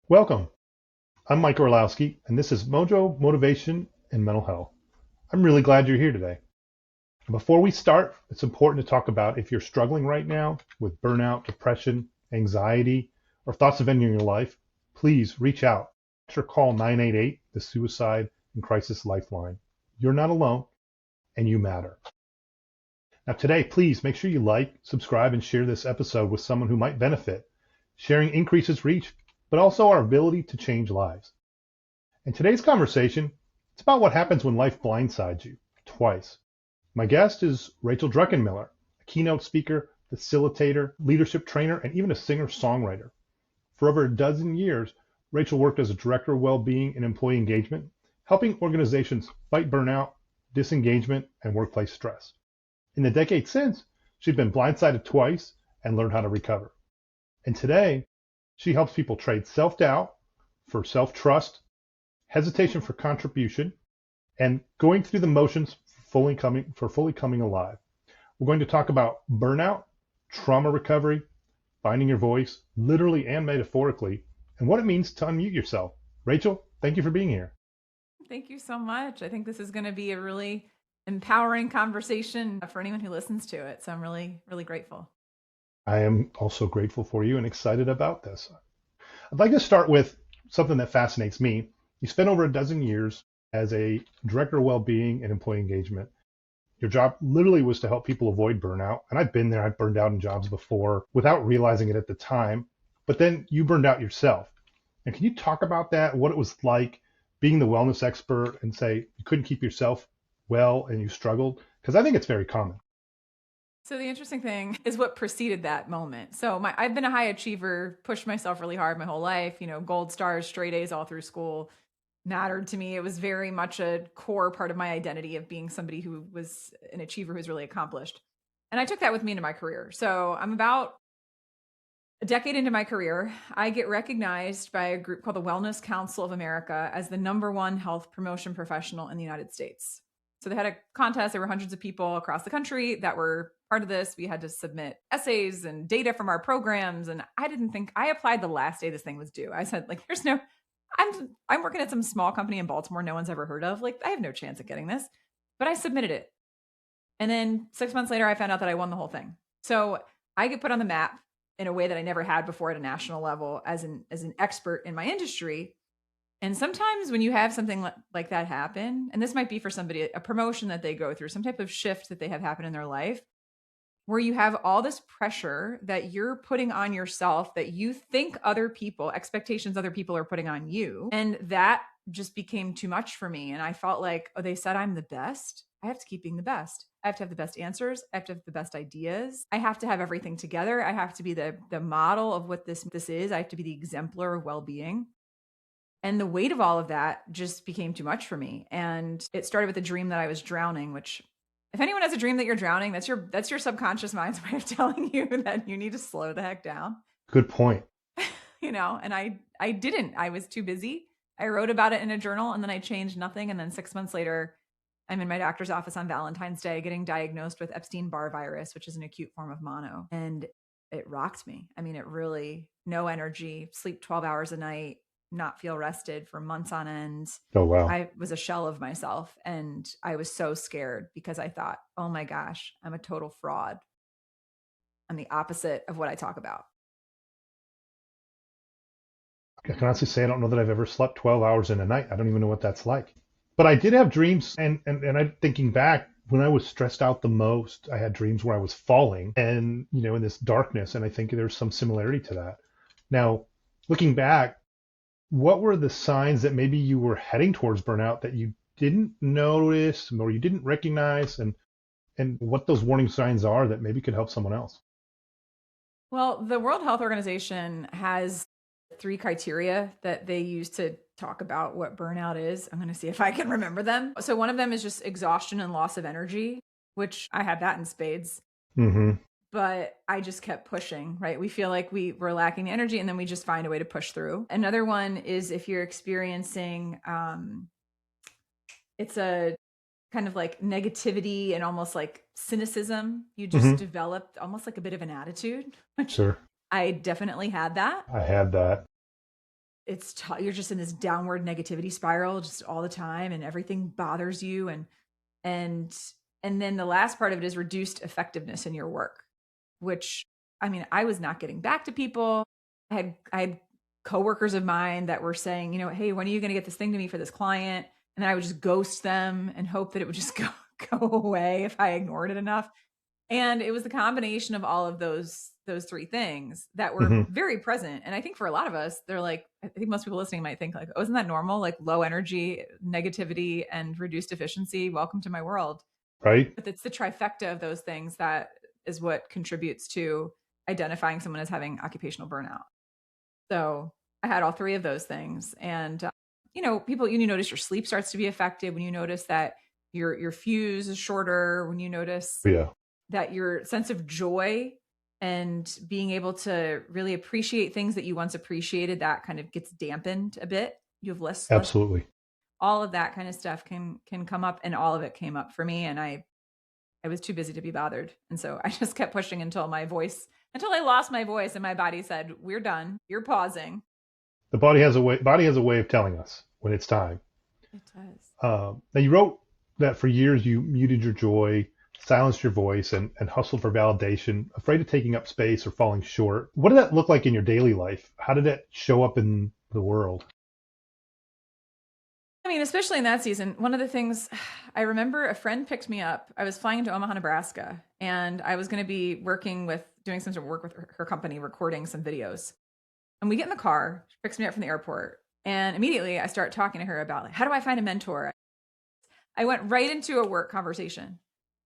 Welcome. I'm Mike Orlowski, and this is Mojo Motivation and Mental Health. I'm really glad you're here today. Before we start, it's important to talk about if you're struggling right now with burnout, depression, anxiety, or thoughts of ending your life, please reach out or call 988, the Suicide and Crisis Lifeline. You're not alone, and you matter. Now, today, please make sure you like, subscribe, and share this episode with someone who might benefit. Sharing increases reach, but also our ability to change lives. In today's conversation, it's about what happens when life blindsides you twice. My guest is Rachel Druckenmiller, a keynote speaker, facilitator, leadership trainer, and even a singer-songwriter. For over a dozen years, Rachel worked as a director of well-being and employee engagement, helping organizations fight burnout, disengagement, and workplace stress. In the decade since, she's been blindsided twice and learned how to recover. And today, she helps people trade self-doubt for self-trust, hesitation for contribution, and going through the motions for fully coming alive. We're going to talk about burnout, trauma recovery, finding your voice, literally and metaphorically, and what it means to unmute yourself. Rachel, thank you for being here. Thank you so much. I think this is going to be a really empowering conversation for anyone who listens to it. So I'm really, really grateful. I am also grateful for you and excited about this. I'd like to start with something that fascinates me. You spent over a dozen years as a director of well-being and employee engagement. Your job literally was to help people avoid burnout. And I've been there. I've burned out in jobs before without realizing it at the time. But then you burned out yourself. And can you talk about that, what it was like being the wellness expert and say you couldn't keep yourself well and you struggled? Because I think it's very common. So the interesting thing is what preceded that moment. So I've been a high achiever, pushed myself really hard my whole life, gold stars, straight A's all through school mattered to me. It was very much a core part of my identity of being somebody who was an achiever who's really accomplished. And I took that with me into my career. So I'm about a decade into my career. I get recognized by a group called the Wellness Council of America as the #1 health promotion professional in the United States. So they had a contest. There were hundreds of people across the country that were part of this. We had to submit essays and data from our programs. And I applied the last day this thing was due. I said, I'm working at some small company in Baltimore no one's ever heard of. I have no chance at getting this. But I submitted it. And then 6 months later, I found out that I won the whole thing. So I get put on the map in a way that I never had before at a national level as an expert in my industry. And sometimes when you have something like that happen, and this might be for somebody, a promotion that they go through, some type of shift that they have happen in their life, where you have all this pressure that you're putting on yourself that you think expectations other people are putting on you. And that just became too much for me. And I felt like, they said I'm the best. I have to keep being the best. I have to have the best answers. I have to have the best ideas. I have to have everything together. I have to be the model of what this is. I have to be the exemplar of well-being. And the weight of all of that just became too much for me. And it started with a dream that I was drowning, which if anyone has a dream that you're drowning, that's your subconscious mind's way of telling you that you need to slow the heck down. Good point. And I didn't. I was too busy. I wrote about it in a journal and then I changed nothing. And then 6 months later, I'm in my doctor's office on Valentine's Day getting diagnosed with Epstein-Barr virus, which is an acute form of mono. And it rocked me. I mean, it really, no energy, sleep 12 hours a night, not feel rested for months on end. Oh, wow. I was a shell of myself and I was so scared because I thought, oh my gosh, I'm a total fraud. I'm the opposite of what I talk about. I can honestly say I don't know that I've ever slept 12 hours in a night. I don't even know what that's like. But I did have dreams, and I'm thinking back, when I was stressed out the most, I had dreams where I was falling and, in this darkness, and I think there's some similarity to that. Now, looking back, what were the signs that maybe you were heading towards burnout that you didn't notice or you didn't recognize, and what those warning signs are that maybe could help someone else? Well, the World Health Organization has 3 criteria that they use to talk about what burnout is. I'm going to see if I can remember them. So one of them is just exhaustion and loss of energy, which I had that in spades. Mm-hmm. But I just kept pushing, right? We feel like we were lacking energy and then we just find a way to push through. Another one is if you're experiencing, it's a kind of like negativity and almost like cynicism. You just developed almost like a bit of an attitude, which Sure. I definitely had that. I had that. you're just in this downward negativity spiral just all the time, and everything bothers you. And and then the last part of it is reduced effectiveness in your work, which, I mean, I was not getting back to people. I had coworkers of mine that were saying, hey, when are you going to get this thing to me for this client? And then I would just ghost them and hope that it would just go away if I ignored it enough. And it was the combination of all of those three things that were Hmm. very present. And I think for a lot of us, they're like, I think most people listening might think like, oh, isn't that normal? Like low energy, negativity, and reduced efficiency. Welcome to my world. Right? But it's the trifecta of those things that is what contributes to identifying someone as having occupational burnout. So I had all three of those things. And, people, you notice your sleep starts to be affected, when you notice that your fuse is shorter, when you notice Yeah, that your sense of joy and being able to really appreciate things that you once appreciated, that kind of gets dampened a bit. You have less, absolutely. all of that kind of stuff can come up, and all of it came up for me. And I was too busy to be bothered. And so I just kept pushing until I lost my voice and my body said, we're done. You're pausing. The body has a way of telling us when it's time. It does. Now you wrote that for years you muted your joy, silenced your voice, and hustled for validation, afraid of taking up space or falling short. What did that look like in your daily life? How did it show up in the world? I mean, especially in that season, one of the things I remember, a friend picked me up. I was flying to Omaha, Nebraska, and I was going to be doing some sort of work with her company, recording some videos. And we get in the car, she picks me up from the airport, and immediately I start talking to her about like, how do I find a mentor? I went right into a work conversation,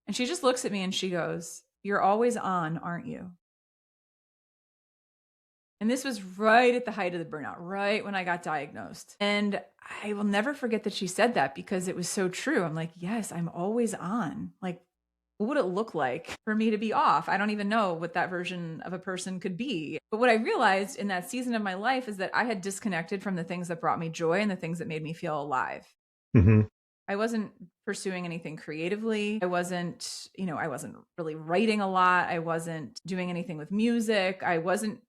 and she just looks at me and she goes, "You're always on, aren't you?" And this was right at the height of the burnout, right when I got diagnosed. And I will never forget that she said that, because it was so true. I'm like, yes, I'm always on. Like, what would it look like for me to be off? I don't even know what that version of a person could be. But what I realized in that season of my life is that I had disconnected from the things that brought me joy and the things that made me feel alive. Hmm. I wasn't pursuing anything creatively. I wasn't really writing a lot. I wasn't doing anything with music. I wasn't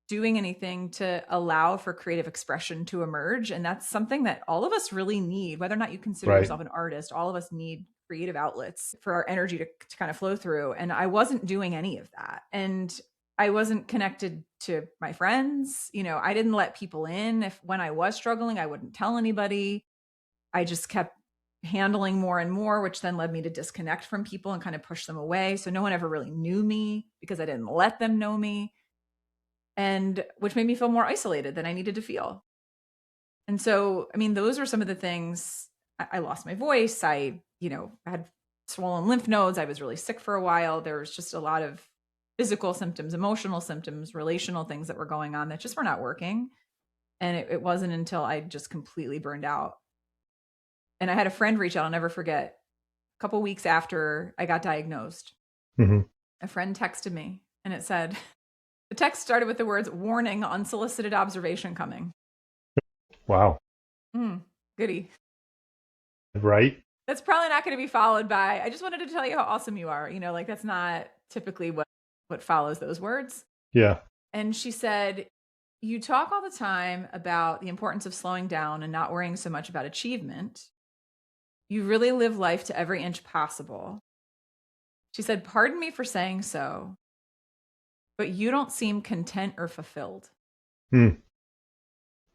doing anything to allow for creative expression to emerge. And that's something that all of us really need, whether or not you consider Right. yourself an artist. All of us need creative outlets for our energy to kind of flow through. And I wasn't doing any of that. And I wasn't connected to my friends. I didn't let people in. When I was struggling, I wouldn't tell anybody. I just kept handling more and more, which then led me to disconnect from people and kind of push them away. So no one ever really knew me because I didn't let them know me, and which made me feel more isolated than I needed to feel. And so, I mean, those are some of the things. I lost my voice. I had swollen lymph nodes. I was really sick for a while. There was just a lot of physical symptoms, emotional symptoms, relational things that were going on that just were not working. And it wasn't until I just completely burned out. And I had a friend reach out, I'll never forget, a couple weeks after I got diagnosed. Hmm. A friend texted me, and it said, the text started with the words, "Warning, unsolicited observation coming." Wow. Goody. Right. That's probably not going to be followed by, "I just wanted to tell you how awesome you are." Like that's not typically what follows those words. Yeah. And she said, "You talk all the time about the importance of slowing down and not worrying so much about achievement. You really live life to every inch possible." She said, "Pardon me for saying so, but you don't seem content or fulfilled."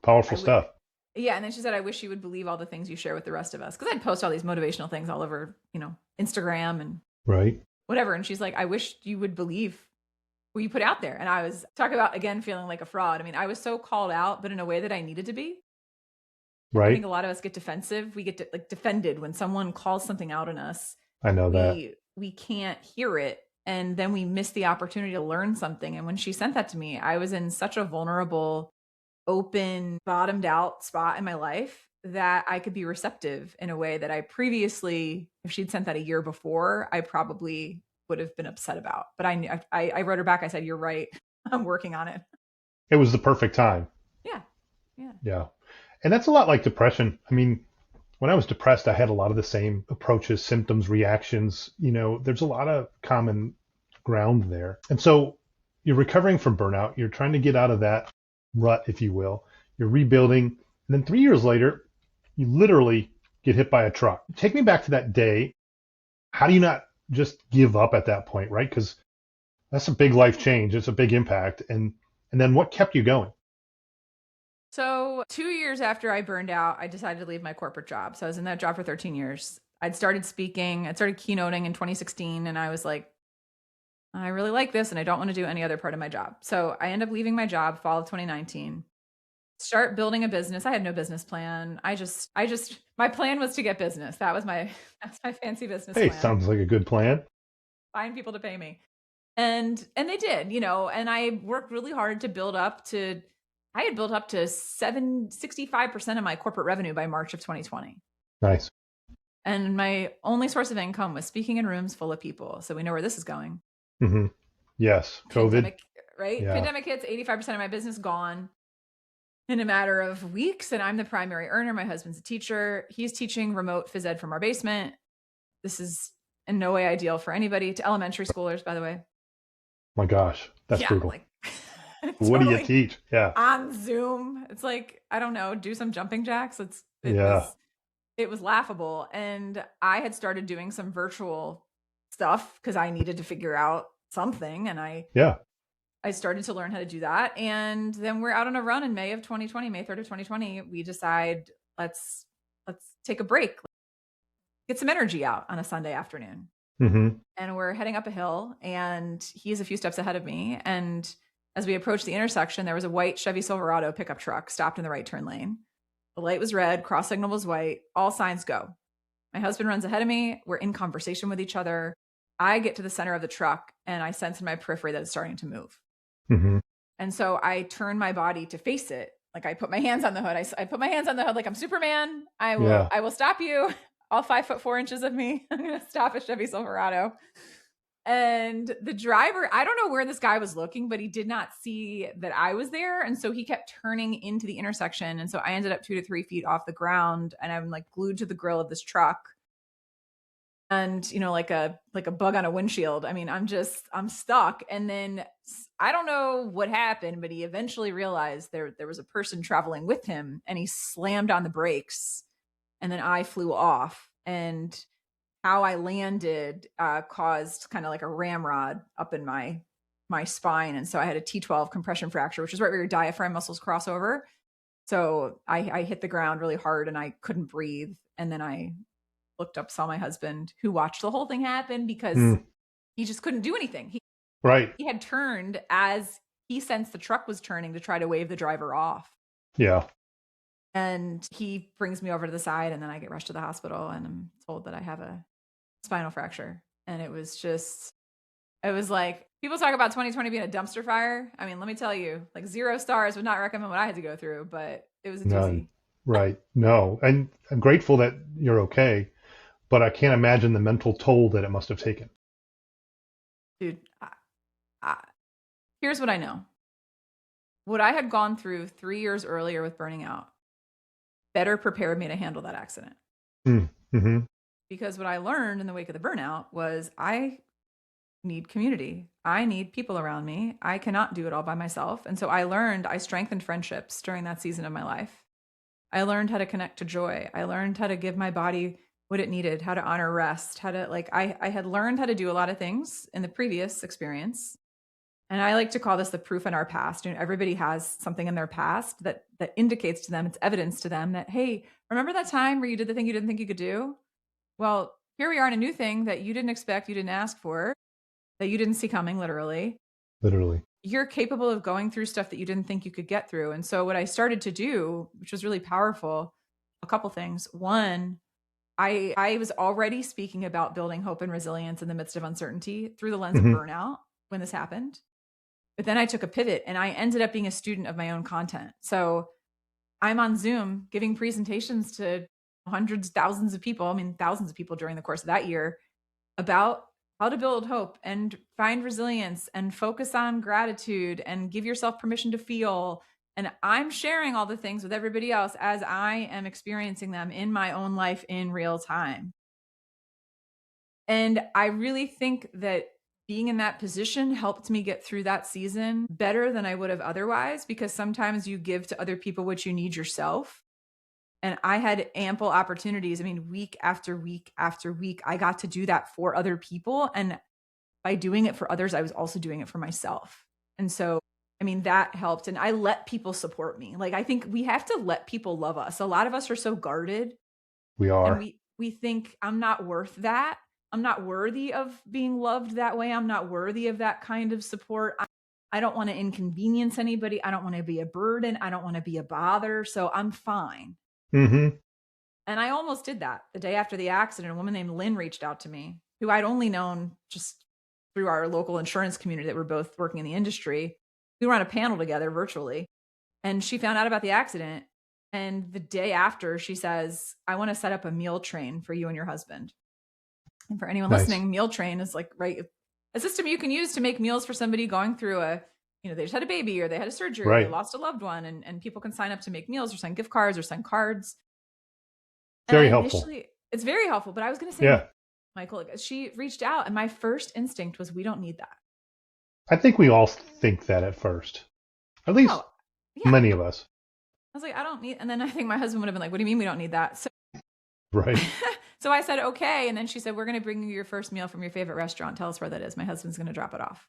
Powerful stuff. Yeah. And then she said, "I wish you would believe all the things you share with the rest of us." Because I'd post all these motivational things all over, Instagram and Right. whatever. And she's like, "I wish you would believe what you put out there." And I was talking about, again, feeling like a fraud. I mean, I was so called out, but in a way that I needed to be. I think Right. a lot of us get defensive. We get defended when someone calls something out on us. I know that. We can't hear it, and then we miss the opportunity to learn something. And when she sent that to me, I was in such a vulnerable, open, bottomed out spot in my life that I could be receptive in a way that I previously, if she'd sent that a year before, I probably would have been upset about. But I wrote her back. I said, "You're right. I'm working on it." It was the perfect time. Yeah. Yeah. Yeah. And that's a lot like depression. I mean, when I was depressed, I had a lot of the same approaches, symptoms, reactions. There's a lot of common ground there. And so you're recovering from burnout. You're trying to get out of that rut, if you will. you're rebuilding, and then 3 years later, you literally get hit by a truck. Take me back to that day. How do you not just give up at that point, right? Because that's a big life change. It's a big impact. And then what kept you going? So 2 years after I burned out, I decided to leave my corporate job. So I was in that job for 13 years. I'd started speaking, I'd started keynoting in 2016, and I was like, I really like this and I don't want to do any other part of my job. So I end up leaving my job fall of 2019, start building a business. I had no business plan. My plan was to get business. That's my fancy business Hey, plan. sounds like a good plan. Find people to pay me. And they did, and I worked really hard to I had built up to 65% of my corporate revenue by March of 2020. Nice. And my only source of income was speaking in rooms full of people. So we know where this is going. Mm-hmm. Yes. COVID. Pandemic, right? Yeah. Pandemic hits, 85% of my business gone in a matter of weeks. And I'm the primary earner. My husband's a teacher. He's teaching remote phys ed from our basement. This is in no way ideal for anybody, to elementary schoolers, by the way. My gosh, that's brutal. Like, what do you teach? Yeah. On Zoom. It's like, I don't know, do some jumping jacks. It was laughable. And I had started doing some virtual stuff because I needed to figure out something. And I started to learn how to do that. And then we're out on a run in May 3rd of 2020. We decide, let's take a break, get some energy out on a Sunday afternoon. Mm-hmm. And we're heading up a hill, and he's a few steps ahead of me. And as we approached the intersection, there was a white Chevy Silverado pickup truck stopped in the right turn lane. The light was red, cross signal was white, all signs go. My husband runs ahead of me. We're in conversation with each other. I get to the center of the truck, and I sense in my periphery that it's starting to move. Mm-hmm. And so I turn my body to face it. Like, I put my hands on the hood. I put my hands on the hood like I'm Superman. I will stop you. All 5'4" of me. I'm going to stop a Chevy Silverado. And the driver, I don't know where this guy was looking, but he did not see that I was there. And so he kept turning into the intersection. And so I ended up 2 to 3 feet off the ground, and I'm like glued to the grill of this truck. And, like a bug on a windshield. I mean, I'm stuck. And then I don't know what happened, but he eventually realized there was a person traveling with him, and he slammed on the brakes. And then I flew off, and how I landed caused kind of like a ramrod up in my spine. And so I had a T12 compression fracture, which is right where your diaphragm muscles cross over. So I hit the ground really hard, and I couldn't breathe. And then I looked up, saw my husband, who watched the whole thing happen because he just couldn't do anything. He had turned as he sensed the truck was turning to try to wave the driver off. Yeah. And he brings me over to the side, and then I get rushed to the hospital, and I'm told that I have a spinal fracture. And it was like, people talk about 2020 being a dumpster fire. I mean, let me tell you, like, 0 stars, would not recommend what I had to go through, but it was a doozy. Right. No. And I'm grateful that you're okay, but I can't imagine the mental toll that it must have taken. Dude, here's what I know. What I had gone through 3 years earlier with burning out better prepared me to handle that accident. Mm-hmm. Because what I learned in the wake of the burnout was I need community. I need people around me. I cannot do it all by myself. And so I strengthened friendships during that season of my life. I learned how to connect to joy. I learned how to give my body what it needed, how to honor rest, I had learned how to do a lot of things in the previous experience. And I like to call this the proof in our past. Everybody has something in their past that indicates to them, it's evidence to them that, hey, remember that time where you did the thing you didn't think you could do? Well, here we are in a new thing that you didn't expect, you didn't ask for, that you didn't see coming, literally. You're capable of going through stuff that you didn't think you could get through. And so what I started to do, which was really powerful, a couple things. One, I was already speaking about building hope and resilience in the midst of uncertainty through the lens of burnout when this happened. But then I took a pivot, and I ended up being a student of my own content. So I'm on Zoom giving presentations to hundreds, thousands of people, thousands of people during the course of that year, about how to build hope and find resilience and focus on gratitude and give yourself permission to feel. And I'm sharing all the things with everybody else as I am experiencing them in my own life in real time. And I really think that being in that position helped me get through that season better than I would have otherwise, because sometimes you give to other people what you need yourself. And I had ample opportunities. I mean, week after week after week, I got to do that for other people. And by doing it for others, I was also doing it for myself. And so, I mean, that helped. And I let people support me. Like, I think we have to let people love us. A lot of us are so guarded, We and are. we think, I'm not worth that. I'm not worthy of being loved that way. I'm not worthy of that kind of support. I don't want to inconvenience anybody. I don't want to be a burden. I don't want to be a bother. So I'm fine. Mm-hmm. And I almost did that. The day after the accident, a woman named Lynn reached out to me, who I'd only known just through our local insurance community that we're both working in the industry. We were on a panel together virtually, and she found out about the accident. And the day after, she says, I want to set up a meal train for you and your husband. And for anyone Nice. listening, meal train is like, right, a system you can use to make meals for somebody going through they just had a baby, or they had a surgery, or they Right. lost a loved one, and people can sign up to make meals or send gift cards or send cards. And Very helpful. it's very helpful, but I was going to say, Yeah. Michael, she reached out, and my first instinct was, we don't need that. I think we all think that at first. At least Oh, yeah. many of us. I was like, I don't need, and then I think my husband would have been like, what do you mean we don't need that? So, Right. so I said, okay. And then she said, we're going to bring you your first meal from your favorite restaurant. Tell us where that is. My husband's going to drop it off.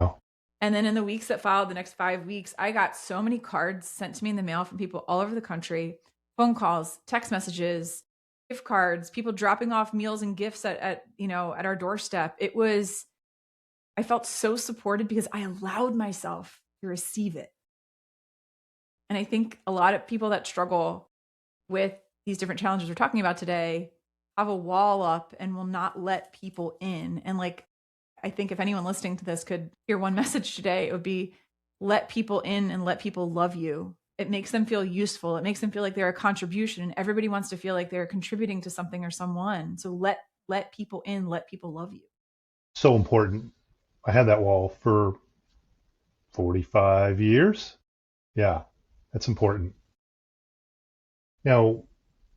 Oh. And then in the weeks that followed, the next 5 weeks, I got so many cards sent to me in the mail from people all over the country, phone calls, text messages, gift cards, people dropping off meals and gifts at our doorstep. I felt so supported because I allowed myself to receive it. And I think a lot of people that struggle with these different challenges we're talking about today have a wall up and will not let people in. And like, I think if anyone listening to this could hear one message today, it would be, let people in and let people love you. It makes them feel useful. It makes them feel like they're a contribution, and everybody wants to feel like they're contributing to something or someone. So let people in, let people love you. So important. I had that wall for 45 years. Yeah, that's important. Now,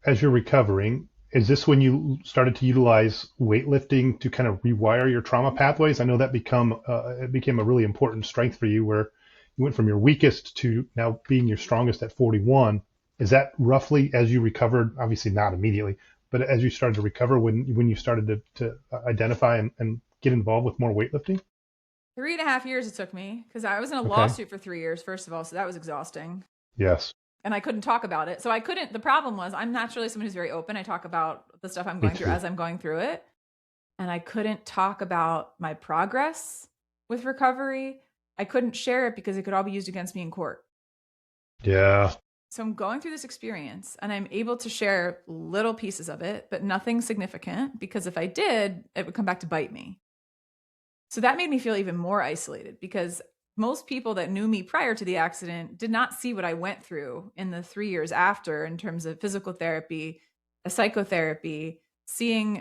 as you're recovering, is this when you started to utilize weightlifting to kind of rewire your trauma pathways? I know that it became a really important strength for you, where you went from your weakest to now being your strongest at 41. Is that roughly as you recovered? Obviously not immediately, but as you started to recover, when you started to identify and get involved with more weightlifting? 3.5 years it took me, because I was in a Okay. lawsuit for 3 years, first of all. So that was exhausting. Yes. And I couldn't talk about it. So the problem was, I'm naturally someone who's very open. I talk about the stuff I'm Me going through too. as I'm going through it. And I couldn't talk about my progress with recovery. I couldn't share it because it could all be used against me in court. Yeah. So I'm going through this experience, and I'm able to share little pieces of it, but nothing significant, because if I did, it would come back to bite me. So that made me feel even more isolated, because most people that knew me prior to the accident did not see what I went through in the 3 years after, in terms of physical therapy, psychotherapy, seeing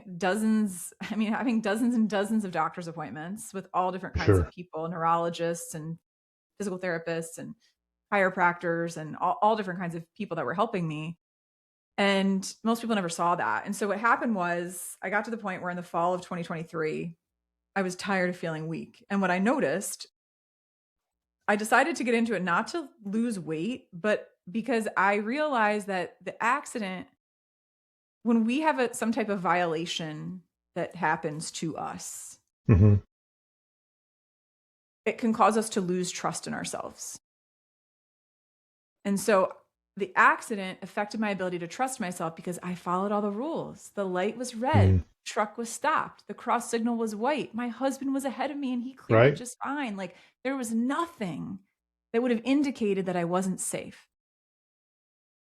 having dozens and dozens of doctor's appointments with all different kinds of Sure. people, neurologists and physical therapists and chiropractors and all different kinds of people that were helping me. And most people never saw that. And so what happened was, I got to the point where in the fall of 2023, I was tired of feeling weak. And what I noticed, I decided to get into it not to lose weight, but because I realized that the accident, when we have some type of violation that happens to us, Hmm. it can cause us to lose trust in ourselves. And so the accident affected my ability to trust myself, because I followed all the rules. The light was red, Mm. truck was stopped, the cross signal was white. My husband was ahead of me and he cleared it Right. just fine. Like, there was nothing that would have indicated that I wasn't safe.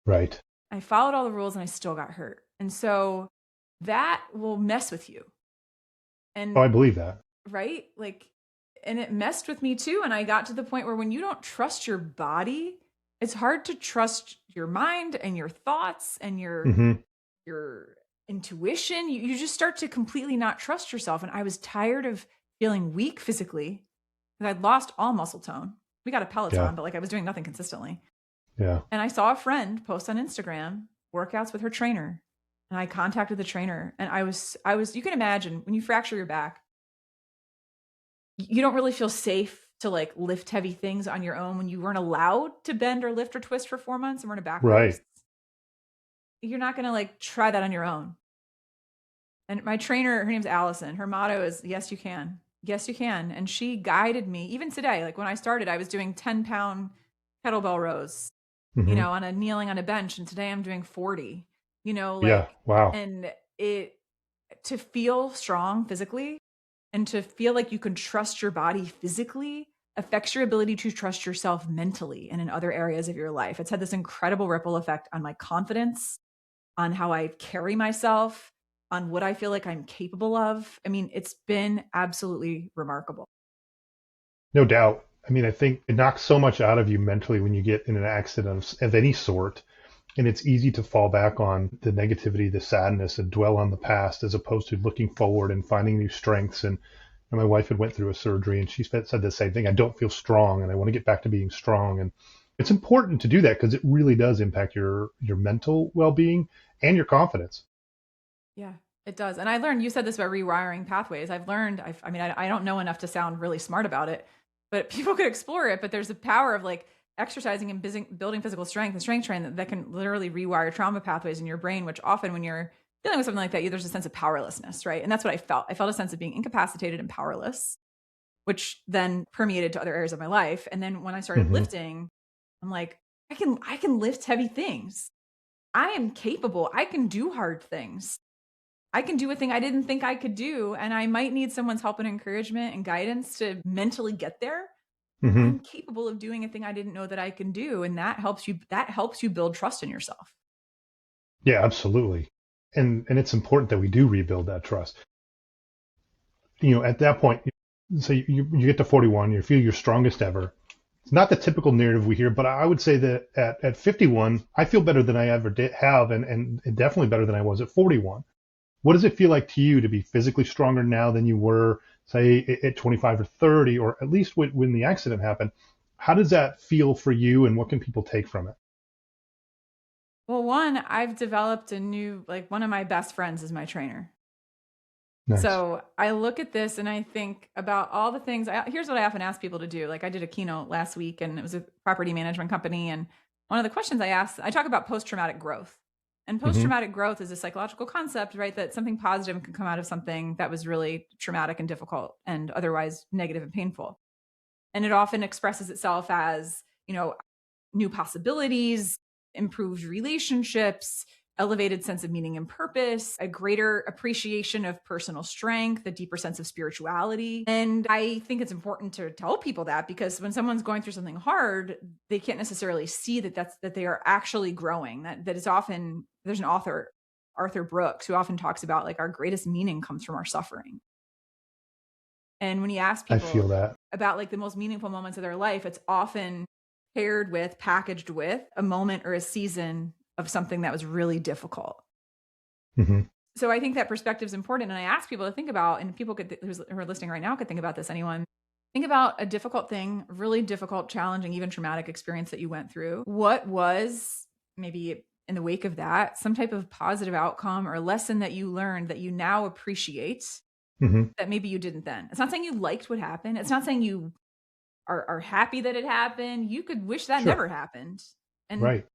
Right. I followed all the rules and I still got hurt. And so that will mess with you. Oh, And I believe that. right? Like, and it messed with me too. And I got to the point where, when you don't trust your body, it's hard to trust your mind and your thoughts and Hmm. your intuition. You just start to completely not trust yourself. And I was tired of feeling weak physically, because I'd lost all muscle tone. We got a Yeah. Peloton, but like, I was doing nothing consistently. Yeah. And I saw a friend post on Instagram workouts with her trainer. And I contacted the trainer, and I was, you can imagine when you fracture your back, you don't really feel safe to like lift heavy things on your own when you weren't allowed to bend or lift or twist for 4 months and we're in a back brace. Right. You're not going to like try that on your own. And my trainer, her name's Allison. Her motto is, yes, you can. Yes, you can. And she guided me even today. Like when I started, I was doing 10-pound kettlebell rows, Hmm. on a kneeling on a bench. And today I'm doing 40, Yeah. like, Wow. and it, to feel strong physically and to feel like you can trust your body physically affects your ability to trust yourself mentally and in other areas of your life. It's had this incredible ripple effect on my confidence, on how I carry myself, on what I feel like I'm capable of. I mean, it's been absolutely remarkable. No doubt. I mean, I think it knocks so much out of you mentally when you get in an accident of any sort. And it's easy to fall back on the negativity, the sadness, and dwell on the past as opposed to looking forward and finding new strengths. And my wife had went through a surgery, and she said the same thing. I don't feel strong, and I want to get back to being strong. And it's important to do that because it really does impact your mental well-being and your confidence. Yeah, it does. And I learned, you said this about rewiring pathways. I've learned, I mean, I don't know enough to sound really smart about it, but people could explore it. But there's a power of like exercising and building physical strength and strength training that can literally rewire trauma pathways in your brain, which often when you're dealing with something like that, there's a sense of powerlessness, right? And that's what I felt. I felt a sense of being incapacitated and powerless, which then permeated to other areas of my life. And then when I started Hmm. lifting, I'm like, I can lift heavy things. I am capable. I can do hard things. I can do a thing I didn't think I could do, and I might need someone's help and encouragement and guidance to mentally get there. Hmm. I'm capable of doing a thing I didn't know that I can do, and that helps you build trust in yourself. Yeah, absolutely. And it's important that we do rebuild that trust. At that point, so you get to 41, you feel your strongest ever. It's not the typical narrative we hear, but I would say that at 51, I feel better than I ever did have, and definitely better than I was at 41. What does it feel like to you to be physically stronger now than you were, say, at 25 or 30, or at least when the accident happened? How does that feel for you, and what can people take from it? Well, one, I've developed a new, like, one of my best friends is my trainer. Nice. So I look at this and I think about all the things. Here's what I often ask people to do. Like I did a keynote last week and it was a property management company. And one of the questions I asked, I talk about post traumatic growth. And post Hmm. traumatic growth is a psychological concept, right? That something positive can come out of something that was really traumatic and difficult and otherwise negative and painful. And it often expresses itself as, new possibilities, improved relationships, elevated sense of meaning and purpose, a greater appreciation of personal strength, a deeper sense of spirituality. And I think it's important to tell people that because when someone's going through something hard, they can't necessarily see that they are actually growing. That is often, there's an author, Arthur Brooks, who often talks about like our greatest meaning comes from our suffering. And when you ask I people feel that. about like the most meaningful moments of their life, it's often paired with, packaged with a moment or a season of something that was really difficult. Hmm. So I think that perspective is important. And I ask people to think about, and people who are listening right now could think about this, anyone, think about a difficult thing, really difficult, challenging, even traumatic experience that you went through. What was maybe in the wake of that, some type of positive outcome or lesson that you learned that you now appreciate Hmm. that maybe you didn't then? It's not saying you liked what happened. It's not saying you are happy that it happened. You could wish that Sure. never happened. And, Right.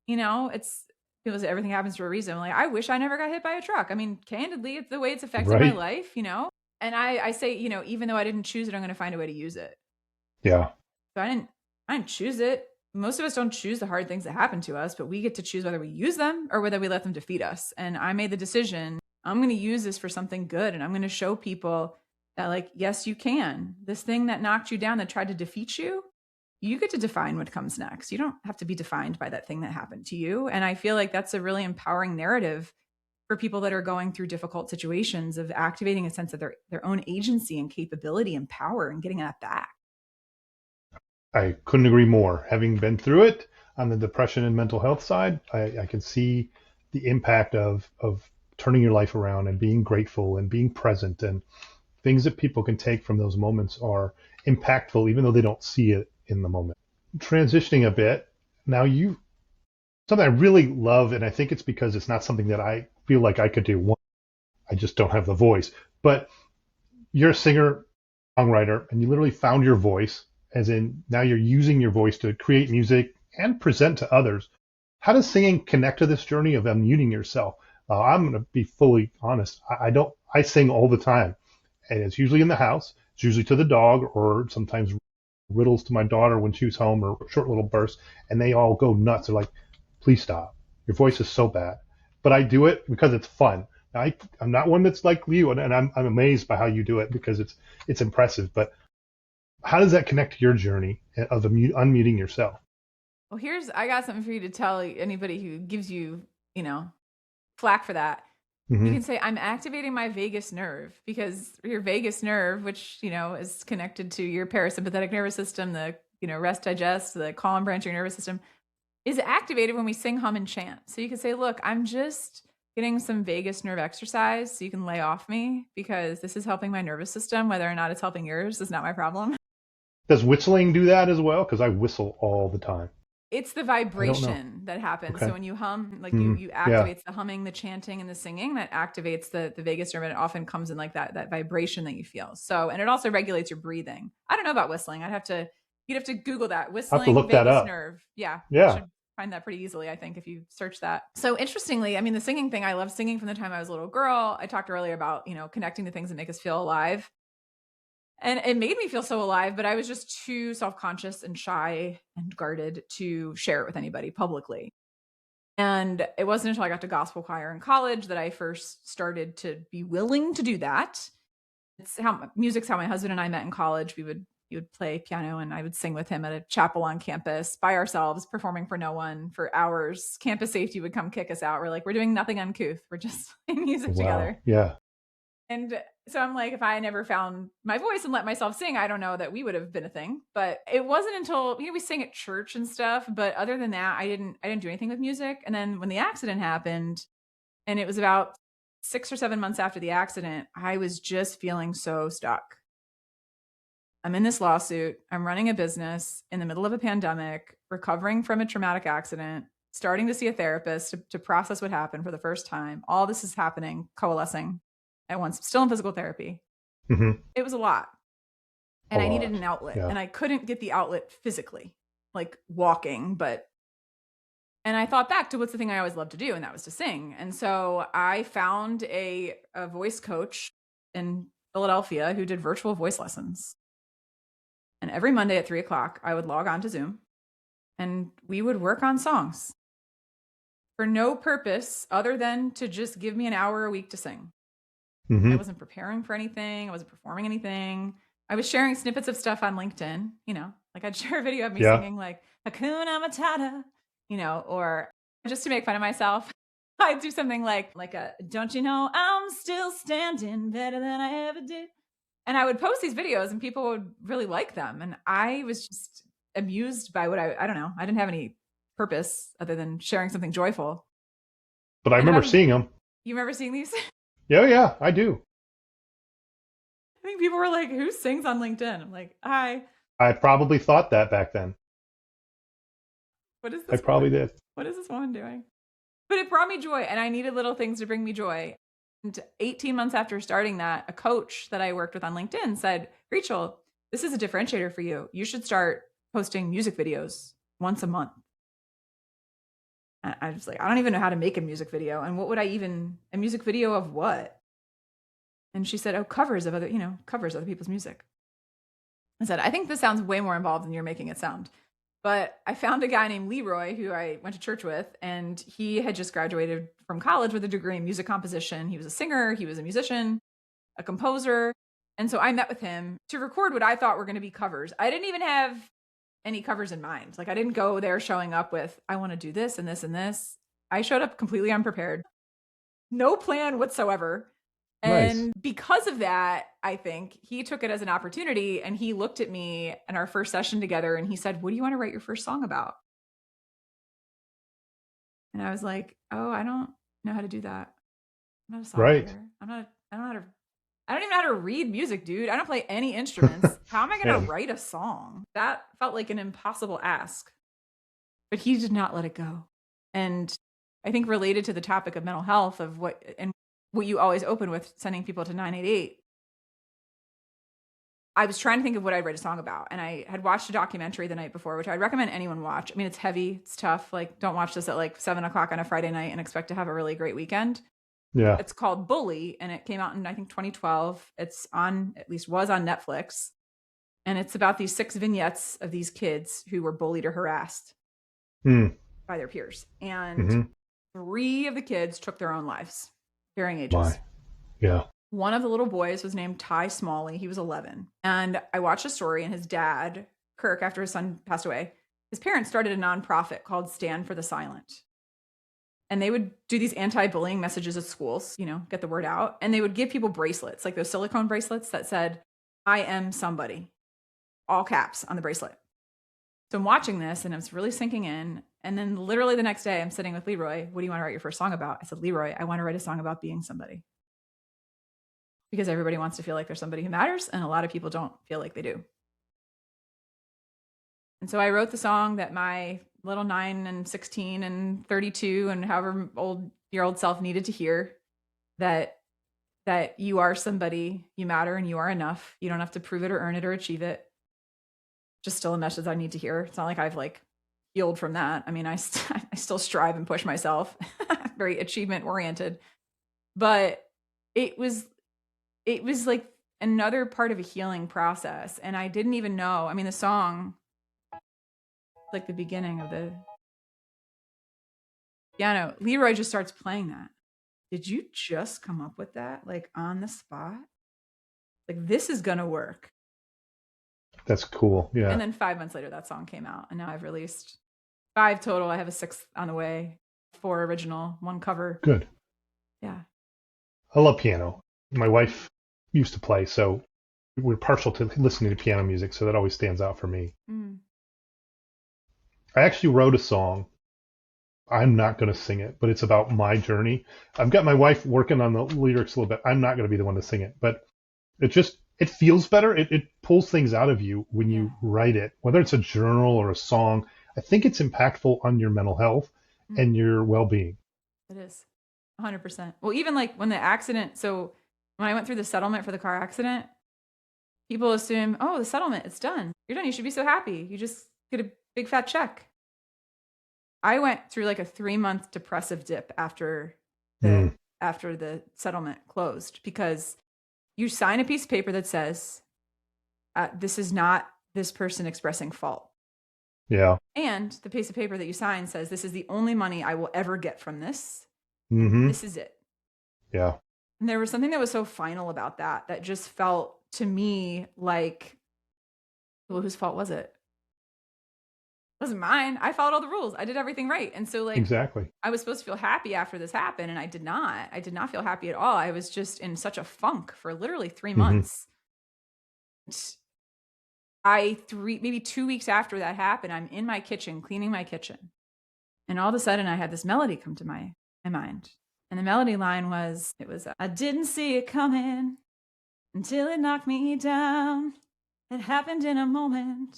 it's people say everything happens for a reason. Like, I wish I never got hit by a truck. I mean, candidly, it's the way it's affected my Right. life. And I say, even though I didn't choose it, I'm going to find a way to use it. Yeah. So I didn't choose it. Most of us don't choose the hard things that happen to us, but we get to choose whether we use them or whether we let them defeat us. And I made the decision, I'm going to use this for something good. And I'm going to show people that, like, yes, you can. This thing that knocked you down, that tried to defeat you, you get to define what comes next. You don't have to be defined by that thing that happened to you. And I feel like that's a really empowering narrative for people that are going through difficult situations, of activating a sense of their own agency and capability and power and getting that back. I couldn't agree more. Having been through it on the depression and mental health side, I can see the impact of turning your life around and being grateful and being present, and things that people can take from those moments are impactful even though they don't see it in the moment. Transitioning a bit, now you something I really love, and I think it's because it's not something that I feel like I could do. One, I just don't have the voice. But you're a singer, songwriter and you literally found your voice, as in now you're using your voice to create music and present to others. How does singing connect to this journey of unmuting yourself? I'm going to be fully honest. I don't. I sing all the time, and it's usually in the house. It's usually to the dog, or sometimes riddles to my daughter when she's home, or short little bursts, and they all go nuts. They're like, "Please stop. Your voice is so bad." But I do it because it's fun. I'm not one that's like you, and I'm amazed by how you do it because it's impressive. But how does that connect to your journey of unmuting yourself? Well, I got something for you to tell anybody who gives you, flack for that. You can Hmm. say, I'm activating my vagus nerve, because your vagus nerve, which, is connected to your parasympathetic nervous system, the, rest digest, the calm branch of your nervous system, is activated when we sing, hum, and chant. So you can say, look, I'm just getting some vagus nerve exercise so you can lay off me, because this is helping my nervous system. Whether or not it's helping yours is not my problem. Does whistling do that as well? Because I whistle all the time. It's the I don't know. vibration that happens. So Okay. when you hum, like Mm, you yeah. activates the humming, the chanting, and the singing, that activates the vagus nerve, and it often comes in like that vibration that you feel. So, and it also regulates your breathing. I don't know about whistling. You'd have to Google that. I have to Whistling look that vagus up. nerve. Yeah, you Yeah. should find that pretty easily, I think, if you search that. So interestingly, I mean, the singing thing, I love singing from the time I was a little girl. I talked earlier about, connecting to things that make us feel alive. And it made me feel so alive, but I was just too self-conscious and shy and guarded to share it with anybody publicly. And it wasn't until I got to gospel choir in college that I first started to be willing to do that. Music's how my husband and I met in college. He would play piano and I would sing with him at a chapel on campus by ourselves, performing for no one for hours. Campus safety would come kick us out. We're like, we're doing nothing uncouth. We're just playing music Wow. together. Yeah. And so I'm like, if I never found my voice and let myself sing, I don't know that we would have been a thing. But it wasn't until, we sang at church and stuff. But other than that, I didn't do anything with music. And then when the accident happened, and it was about 6 or 7 months after the accident, I was just feeling so stuck. I'm in this lawsuit. I'm running a business in the middle of a pandemic, recovering from a traumatic accident, starting to see a therapist to process what happened for the first time. All this is happening, coalescing at once, still in physical therapy. Hmm. It was a lot. A And I needed lot. an outlet. Yeah. And I couldn't get the outlet physically, like walking, and I thought back to what's the thing I always loved to do, and that was to sing. And so I found a voice coach in Philadelphia who did virtual voice lessons. And every Monday at 3 o'clock, I would log on to Zoom and we would work on songs for no purpose other than to just give me an hour a week to sing. I Hmm. wasn't preparing for anything. I wasn't performing anything. I was sharing snippets of stuff on LinkedIn, like I'd share a video of me Yeah. singing like Hakuna Matata, or just to make fun of myself. I'd do something like a don't you know I'm still standing better than I ever did. And I would post these videos and people would really like them. And I was just amused by what I don't know. I didn't have any purpose other than sharing something joyful. But I And remember about seeing them. you remember seeing these? Yeah. Yeah. I do. I think people were like, who sings on LinkedIn? I'm like, hi, I probably thought that back then. what is I this probably woman? did. What is this woman doing? But it brought me joy, and I needed little things to bring me joy. And 18 months after starting that, a coach that I worked with on LinkedIn said, Rachel, this is a differentiator for you. You should start posting music videos once a month. And I was like, I don't even know how to make a music video. And what would a music video of what? And she said, oh, covers of other people's music. I said, I think this sounds way more involved than you're making it sound. But I found a guy named Leroy who I went to church with, and he had just graduated from college with a degree in music composition. He was a singer, he was a musician, a composer. And so I met with him to record what I thought were going to be covers. I didn't even have any covers in mind. Like I didn't go there showing up with, I want to do this and this and this. I showed up completely unprepared, no plan whatsoever. Nice. And because of that, I think he took it as an opportunity and he looked at me in our first session together and he said, what do you want to write your first song about? And I was like, oh, I don't know how to do that. I'm not a Right. songwriter. I don't even know how to read music, dude. I don't play any instruments. How am I going to And write a song? That felt like an impossible ask. But he did not let it go. And I think related to the topic of mental health of what you always open with sending people to 988, I was trying to think of what I'd write a song about. And I had watched a documentary the night before, which I'd recommend anyone watch. I mean, it's heavy, it's tough. Like, don't watch this at like 7 o'clock on a Friday night and expect to have a really great weekend. Yeah. It's called Bully, and it came out in, I think, 2012. It's on, at least was on Netflix. And it's about these 6 vignettes of these kids who were bullied or harassed by their peers. And 3 of the kids took their own lives, varying ages. My. Yeah. One of the little boys was named Ty Smalley. He was 11. And I watched a story, and his dad, Kirk, after his son passed away, his parents started a nonprofit called Stand for the Silent. And they would do these anti-bullying messages at schools, you know, get the word out. And they would give people bracelets, like those silicone bracelets that said, I am somebody, all caps on the bracelet. So I'm watching this and it's really sinking in. And then literally the next day I'm sitting with Leroy. What do you want to write your first song about? I said, Leroy, I want to write a song about being somebody. Because everybody wants to feel like there's somebody who matters. And a lot of people don't feel like they do. And so I wrote the song that my little 9 and 16 and 32 and however old self needed to hear, that you are somebody, you matter, and you are enough. You don't have to prove it or earn it or achieve it. Just still a message I need to hear. It's not like I've like healed from that. I mean, I still strive and push myself, very achievement oriented, but it was like another part of a healing process. And I didn't even know, I mean, the song, like the beginning of the piano, Leroy just starts playing that. Did you just come up with that? Like on the spot? Like, this is going to work. That's cool. Yeah. And then 5 months later, that song came out. And now I've released 5 total. I have a 6th on the way, 4 original, 1 cover. Good. Yeah. I love piano. My wife used to play, so we're partial to listening to piano music. So that always stands out for me. I actually wrote a song. I'm not going to sing it, but it's about my journey. I've got my wife working on the lyrics a little bit. I'm not going to be the one to sing it, but it feels better. It pulls things out of you when you write it, whether it's a journal or a song. I think it's impactful on your mental health and your well-being. It is 100%. Well, even like when the accident, so when I went through the settlement for the car accident, people assume, oh, the settlement, it's done. You're done. You should be so happy. You just get a big fat check. I went through like a 3-month depressive dip after the settlement closed, because you sign a piece of paper that says, this is not this person expressing fault. Yeah. And the piece of paper that you sign says, this is the only money I will ever get from this. This is it. Yeah. And there was something that was so final about that just felt to me like, well, whose fault was it? It wasn't mine. I followed all the rules. I did everything right. And so like, exactly. I was supposed to feel happy after this happened, and I did not. I did not feel happy at all. I was just in such a funk for literally 3 months. Maybe 2 weeks after that happened, I'm in my kitchen, cleaning my kitchen. And all of a sudden I had this melody come to my mind. And the melody line was, I didn't see it coming until it knocked me down. It happened in a moment,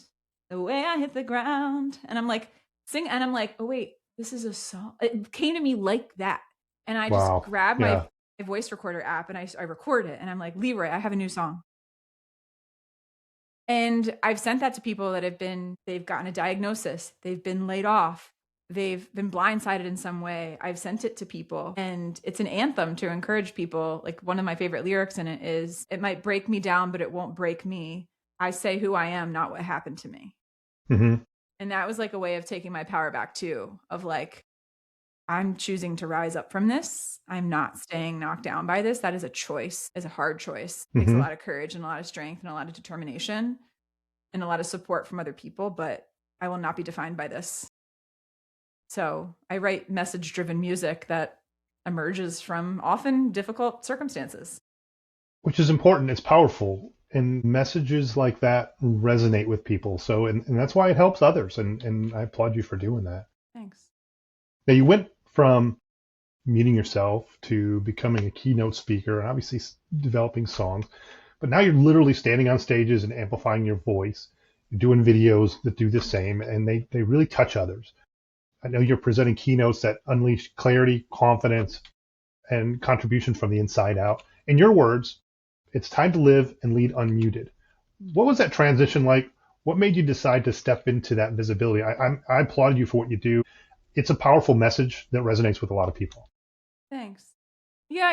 the way I hit the ground. And I'm like, and I'm like, oh wait, this is a song. It came to me like that. And I just grabbed my voice recorder app and I record it. And I'm like, Leroy, I have a new song. And I've sent that to people that they've gotten a diagnosis. They've been laid off. They've been blindsided in some way. I've sent it to people, and it's an anthem to encourage people. Like, one of my favorite lyrics in it is, it might break me down, but it won't break me. I say who I am, not what happened to me. And that was like a way of taking my power back too, of like, I'm choosing to rise up from this. I'm not staying knocked down by this. That is a choice. It's a hard choice. It takes a lot of courage and a lot of strength and a lot of determination and a lot of support from other people, but I will not be defined by this. So I write message-driven music that emerges from often difficult circumstances. Which is important. It's powerful. And messages like that resonate with people. So, and that's why it helps others. And I applaud you for doing that. Thanks. Now, you went from meeting yourself to becoming a keynote speaker and obviously developing songs. But now you're literally standing on stages and amplifying your voice. You're doing videos that do the same, and they really touch others. I know you're presenting keynotes that unleash clarity, confidence, and contribution from the inside out. In your words, it's time to live and lead unmuted. What was that transition like? What made you decide to step into that visibility? I applaud you for what you do. It's a powerful message that resonates with a lot of people. Thanks. Yeah,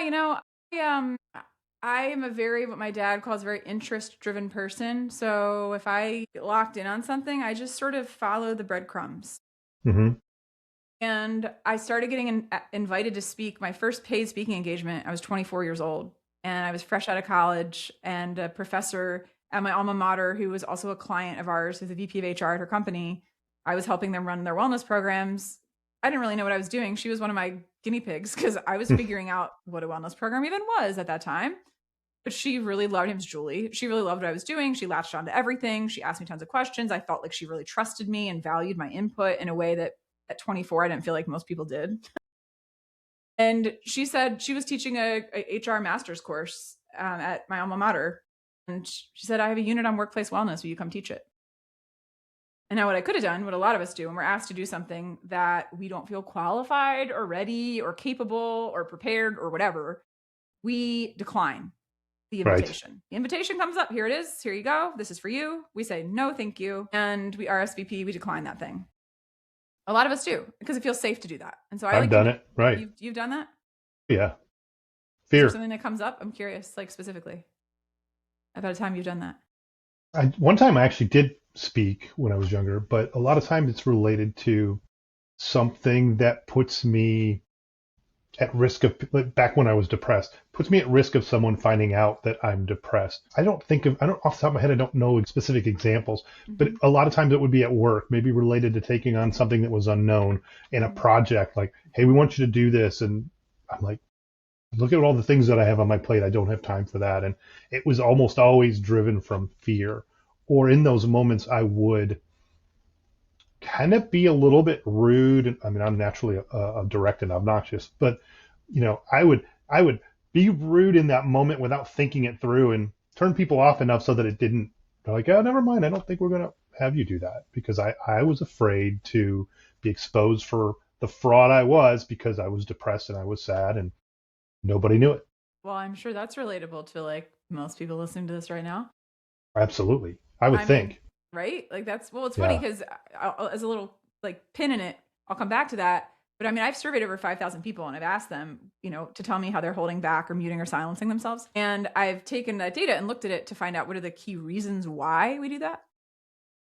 I am a very what my dad calls a very interest-driven person. So if I get locked in on something, I just sort of follow the breadcrumbs. Hmm. And I started getting invited to speak. My first paid speaking engagement, I was 24 years old, and I was fresh out of college. And a professor at my alma mater, who was also a client of ours, who's the VP of HR at her company, I was helping them run their wellness programs. I didn't really know what I was doing. She was one of my guinea pigs because I was figuring out what a wellness program even was at that time. But she really loved him, Julie. She really loved what I was doing. She latched onto everything. She asked me tons of questions. I felt like she really trusted me and valued my input in a way that at 24, I didn't feel like most people did. And she said she was teaching a HR master's course at my alma mater. And she said, I have a unit on workplace wellness. Will you come teach it? And now what I could have done, what a lot of us do when we're asked to do something that we don't feel qualified or ready or capable or prepared or whatever, we decline the Right. invitation. The invitation comes up. Here it is. Here you go. This is for you. We say, no, thank you. And we RSVP, we decline that thing. A lot of us do because it feels safe to do that. And so I I've like done it. Right. you've done that? Yeah. Is there Fear. something that comes up? I'm curious, like specifically about a time you've done that. One time I actually did speak when I was younger, but a lot of times it's related to something that puts me at risk of, like, back when I was depressed, puts me at risk of someone finding out that I'm depressed. I don't, off the top of my head, I don't know specific examples, but Mm-hmm. a lot of times it would be at work, maybe related to taking on something that was unknown in a Mm-hmm. project, like, hey, we want you to do this. And I'm like, look at all the things that I have on my plate. I don't have time for that. And it was almost always driven from fear. Or in those moments, I would kind of be a little bit rude. I mean, I'm naturally direct and obnoxious, but I would be rude in that moment without thinking it through and turn people off enough so that it didn't. They're like, oh, never mind. I don't think we're gonna have you do that because I was afraid to be exposed for the fraud I was because I was depressed and I was sad and nobody knew it. Well, I'm sure that's relatable to like most people listening to this right now. Absolutely, I would I mean, think. right? Like that's well, it's funny Yeah. because as a little like pin in it, I'll come back to that. But I mean, I've surveyed over 5,000 people and I've asked them, to tell me how they're holding back or muting or silencing themselves. And I've taken that data and looked at it to find out what are the key reasons why we do that.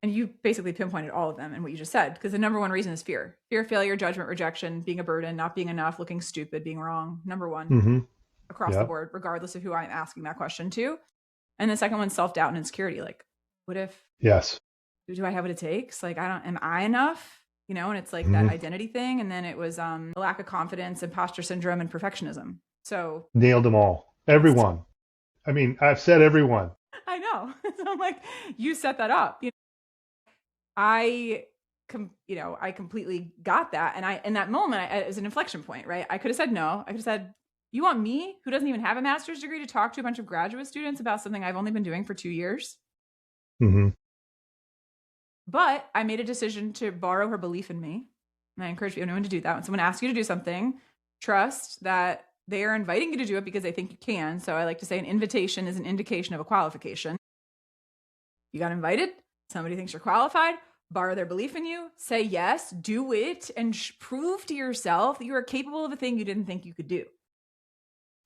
And you basically pinpointed all of them in what you just said, because the number one reason is fear. Fear, failure, judgment, rejection, being a burden, not being enough, looking stupid, being wrong. Number one Mm-hmm. across the Yeah. board, regardless of who I'm asking that question to. And the second one's self-doubt and insecurity. Like, what if Yes. do I have what it takes? Like, am I enough? And it's like that Mm-hmm. identity thing. And then it was the lack of confidence, imposter syndrome, and perfectionism. So Nailed them all. that's, Everyone. I mean, I've said everyone. I know. So I'm like, you set that up. I, I completely got that. And in that moment, it was an inflection point, right? I could have said no. I could have said, you want me, who doesn't even have a master's degree, to talk to a bunch of graduate students about something I've only been doing for 2 years? Mm-hmm. But I made a decision to borrow her belief in me. And I encourage anyone to do that. When someone asks you to do something, trust that they are inviting you to do it because they think you can. So I like to say an invitation is an indication of a qualification. You got invited. Somebody thinks you're qualified. Borrow their belief in you. Say yes, do it, and prove to yourself that you are capable of a thing you didn't think you could do.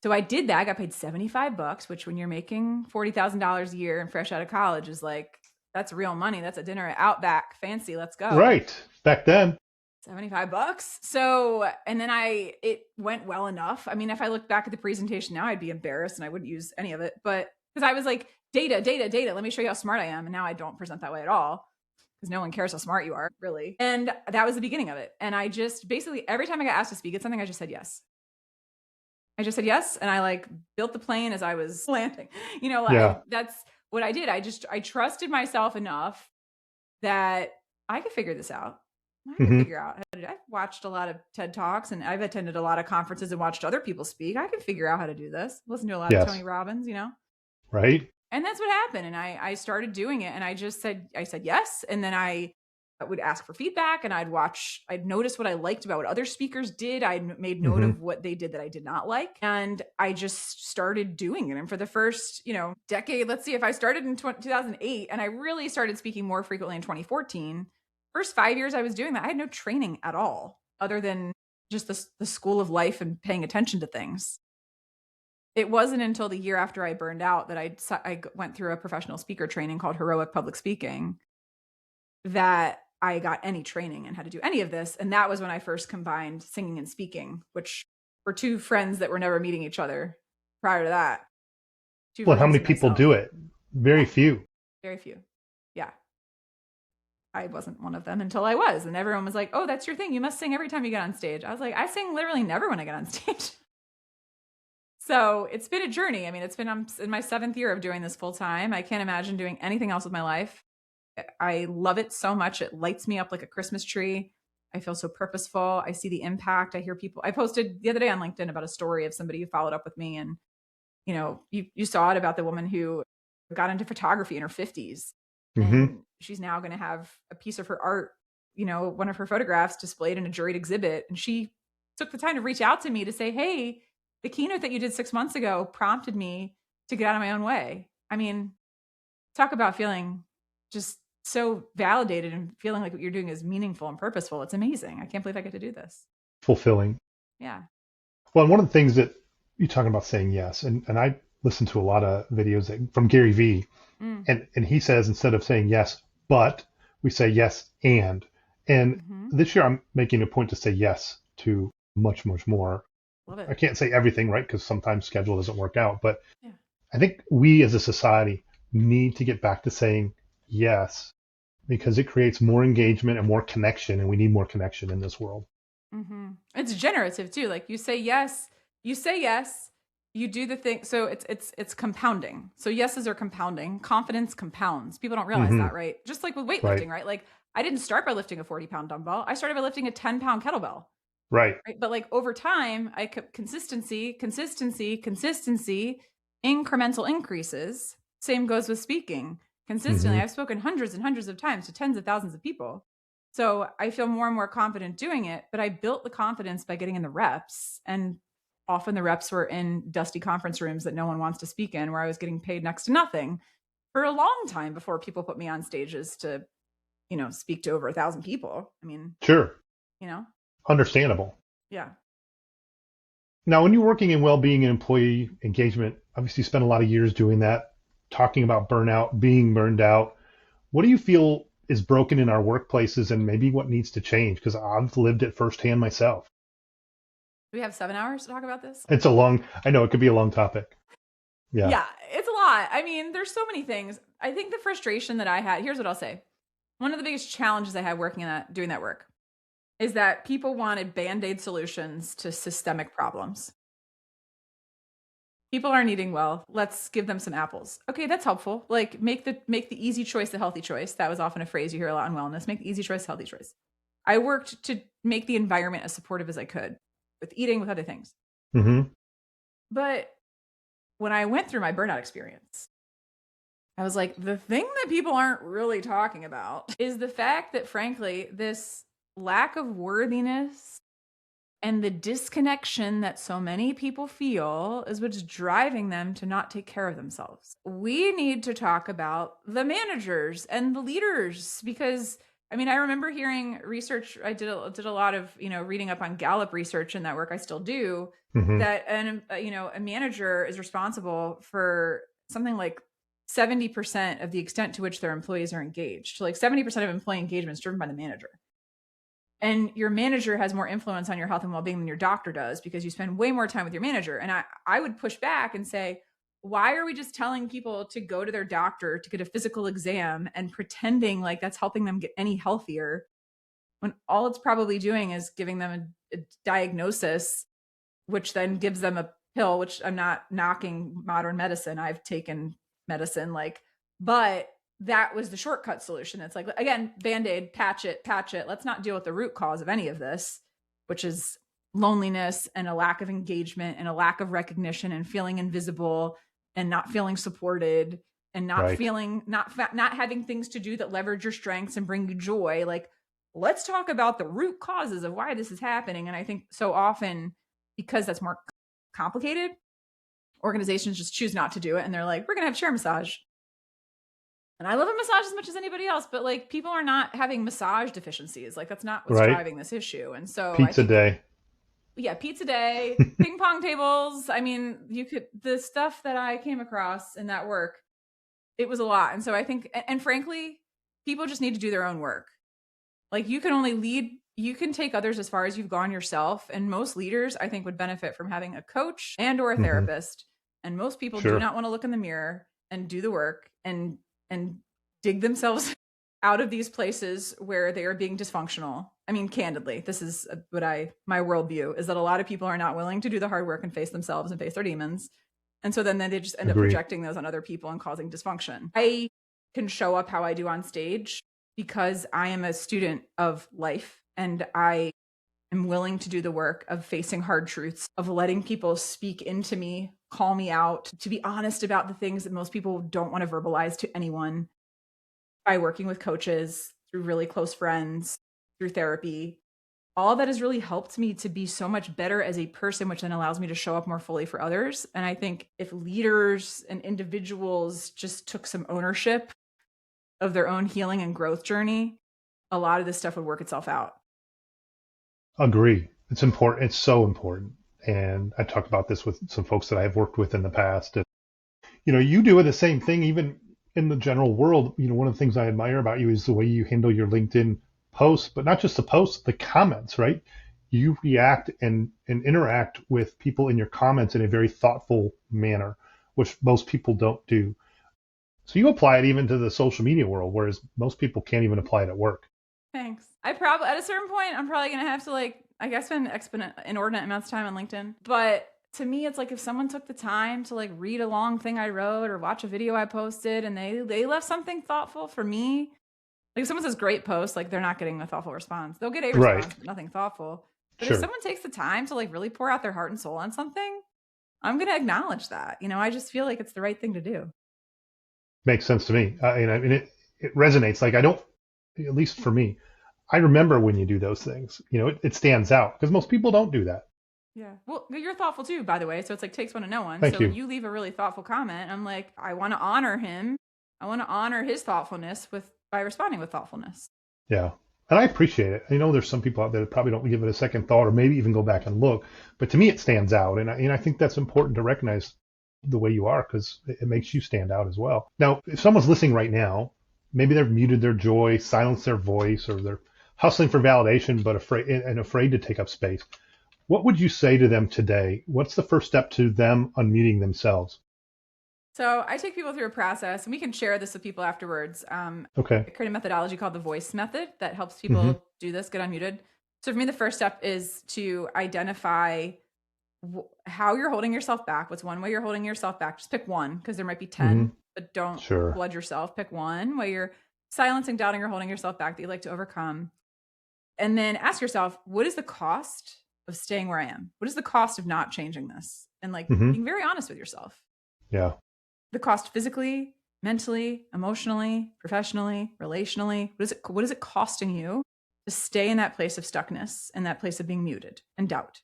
So I did that. I got paid $75, which when you're making $40,000 a year and fresh out of college is like, that's real money. That's a dinner at Outback. Fancy. Let's go. Right. Back then. $75. So, and then it went well enough. I mean, if I look back at the presentation now, I'd be embarrassed and I wouldn't use any of it. But because I was like, data. Let me show you how smart I am. And now I don't present that way at all because no one cares how smart you are, really. And that was the beginning of it. And I just basically, every time I got asked to speak at something, I just said yes. I just said yes. And I like built the plane as I was landing. Yeah. That's what I did. I trusted myself enough that I could figure this out. I can Mm-hmm. figure out how to do it. I've watched a lot of TED Talks and I've attended a lot of conferences and watched other people speak. I can figure out how to do this. Listen to a lot of Yes. Tony Robbins, Right. And that's what happened. And I started doing it and I said yes. And then I would ask for feedback, and I'd notice what I liked about what other speakers did. I made note Mm-hmm. of what they did that I did not like. And I just started doing it. And for the first, decade, let's see, if I started in 2008 and I really started speaking more frequently in 2014, first 5 years I was doing that, I had no training at all other than just the school of life and paying attention to things. It wasn't until the year after I burned out that I went through a professional speaker training called Heroic Public Speaking that I got any training and how to do any of this. And that was when I first combined singing and speaking, which were two friends that were never meeting each other prior to that. Two Well, how versions many of people myself. do it? Very Yeah. few. Very few. Yeah. I wasn't one of them until I was. And everyone was like, oh, that's your thing. You must sing every time you get on stage. I was like, I sing literally never when I get on stage. So it's been a journey. I mean, I'm in my 7th year of doing this full time. I can't imagine doing anything else with my life. I love it so much. It lights me up like a Christmas tree. I feel so purposeful. I see the impact. I hear people. I posted the other day on LinkedIn about a story of somebody who followed up with me. And, you saw it about the woman who got into photography in her 50s. Mm-hmm. And she's now going to have a piece of her art, one of her photographs displayed in a juried exhibit. And she took the time to reach out to me to say, hey, the keynote that you did 6 months ago prompted me to get out of my own way. I mean, talk about feeling just so validated and feeling like what you're doing is meaningful and purposeful. It's amazing. I can't believe I get to do this. Fulfilling. Yeah. Well, one of the things that you're talking about saying yes, and I listen to a lot of videos from Gary Vee, and he says instead of saying yes, but we say yes and. And this year I'm making a point to say yes to much, much more. Love it. I can't say everything, right? Because sometimes schedule doesn't work out. But Yeah. I think we as a society need to get back to saying yes because it creates more engagement and more connection. And we need more connection in this world. It's generative too. Like you say yes, you do the thing. So it's compounding. So yeses are compounding. Confidence compounds. People don't realize that, right? Just like with weightlifting, right? Like I didn't start by lifting a 40-pound dumbbell. I started by lifting a 10-pound kettlebell. Right. But like over time, I kept consistency, incremental increases. Same goes with speaking. Consistently, I've spoken hundreds and hundreds of times to tens of thousands of people. So I feel more and more confident doing it, but I built the confidence by getting in the reps. And often the reps were in dusty conference rooms that no one wants to speak in, where I was getting paid next to nothing for a long time before people put me on stages to, speak to over 1,000 people. I mean, sure. Understandable. Yeah. Now, when you're working in well-being and employee engagement, obviously you spend a lot of years doing that, talking about burnout, being burned out. What do you feel is broken in our workplaces and maybe what needs to change? Because I've lived it firsthand myself. Do we have 7 hours to talk about this? I know it could be a long topic. Yeah. Yeah, it's a lot. I mean, there's so many things. I think the frustration that I had, here's what I'll say. One of the biggest challenges I had doing that work is that people wanted Band-Aid solutions to systemic problems. People aren't eating well. Let's give them some apples. Okay, that's helpful. Like make the easy choice the healthy choice. That was often a phrase you hear a lot in wellness. Make the easy choice the healthy choice. I worked to make the environment as supportive as I could with eating, with other things. But when I went through my burnout experience, I was like, the thing that people aren't really talking about is the fact that, frankly, this lack of worthiness and the disconnection that so many people feel is what's driving them to not take care of themselves. We need to talk about the managers and the leaders because, I mean, I remember hearing research. I did a lot of, reading up on Gallup research in that work. I still do. That, a manager is responsible for something like 70% of the extent to which their employees are engaged. So like 70% of employee engagement is driven by the manager. And your manager has more influence on your health and well-being than your doctor does because you spend way more time with your manager. And I would push back and say, why are we just telling people to go to their doctor to get a physical exam and pretending like that's helping them get any healthier when all it's probably doing is giving them a diagnosis, which then gives them a pill, which I'm not knocking modern medicine. I've taken medicine, but that was the shortcut solution. It's like, again, Band-Aid, patch it. Let's not deal with the root cause of any of this, which is loneliness and a lack of engagement and a lack of recognition and feeling invisible and not feeling supported and not Right. feeling, not having things to do that leverage your strengths and bring you joy. Like, let's talk about the root causes of why this is happening. And I think so often, because that's more complicated, organizations just choose not to do it. And they're like, we're going to have chair massage. And I love a massage as much as anybody else, but like, people are not having massage deficiencies. Like, that's not what's Right. driving this issue. And so I Pizza think, day. yeah, pizza day, ping pong tables. I mean, the stuff that I came across in that work, it was a lot. And so I think, and frankly, people just need to do their own work. Like, you can only lead, you can take others as far as you've gone yourself. And most leaders, I think, would benefit from having a coach and or a therapist. And most people do not want to look in the mirror and do the work and dig themselves out of these places where they are being dysfunctional. I mean, candidly, this is what my worldview is, that a lot of people are not willing to do the hard work and face themselves and face their demons. And so then they just end up projecting those on other people and causing dysfunction. I can show up how I do on stage because I am a student of life, and I am willing to do the work of facing hard truths, of letting people speak into me, call me out, to be honest about the things that most people don't want to verbalize to anyone, by working with coaches, through really close friends, through therapy. All that has really helped me to be so much better as a person, which then allows me to show up more fully for others. And I think if leaders and individuals just took some ownership of their own healing and growth journey, a lot of this stuff would work itself out. Agree. It's important. It's so important. And I talked about this with some folks that I have worked with in the past. And, you do the same thing, even in the general world. One of the things I admire about you is the way you handle your LinkedIn posts, but not just the posts, the comments, right? You react and interact with people in your comments in a very thoughtful manner, which most people don't do. So you apply it even to the social media world, whereas most people can't even apply it at work. Thanks. I probably, at a certain point, I'm probably going to have to spend inordinate amounts of time on LinkedIn. But to me, it's like, if someone took the time to read a long thing I wrote or watch a video I posted and they left something thoughtful for me. Like, if someone says great post, they're not getting a thoughtful response. They'll get a response, but nothing thoughtful. But if someone takes the time to really pour out their heart and soul on something, I'm going to acknowledge that. I just feel like it's the right thing to do. Makes sense to me. It resonates. I don't, at least for me, I remember when you do those things. It stands out because most people don't do that. Yeah. Well, you're thoughtful too, by the way. So it's takes one to know one. Thank you. When you leave a really thoughtful comment, I'm like, I want to honor him. I want to honor his thoughtfulness by responding with thoughtfulness. Yeah. And I appreciate it. I know there's some people out there that probably don't give it a second thought or maybe even go back and look. But to me, it stands out. And I think that's important to recognize the way you are, because it makes you stand out as well. Now, if someone's listening right now, maybe they've muted their joy, silenced their voice, or they're hustling for validation but afraid to take up space. What would you say to them today? What's the first step to them unmuting themselves? So I take people through a process, and we can share this with people afterwards. Okay. I create a methodology called the voice method that helps people do this, get unmuted. So for me, the first step is to identify how you're holding yourself back. What's one way you're holding yourself back? Just pick one, because there might be 10, but don't flood yourself. Pick one way you're silencing, doubting, or holding yourself back that you'd like to overcome. And then ask yourself, what is the cost of staying where I am? What is the cost of not changing this? And being very honest with yourself. Yeah. The cost physically, mentally, emotionally, professionally, relationally. What is it costing you to stay in that place of stuckness and that place of being muted and doubt?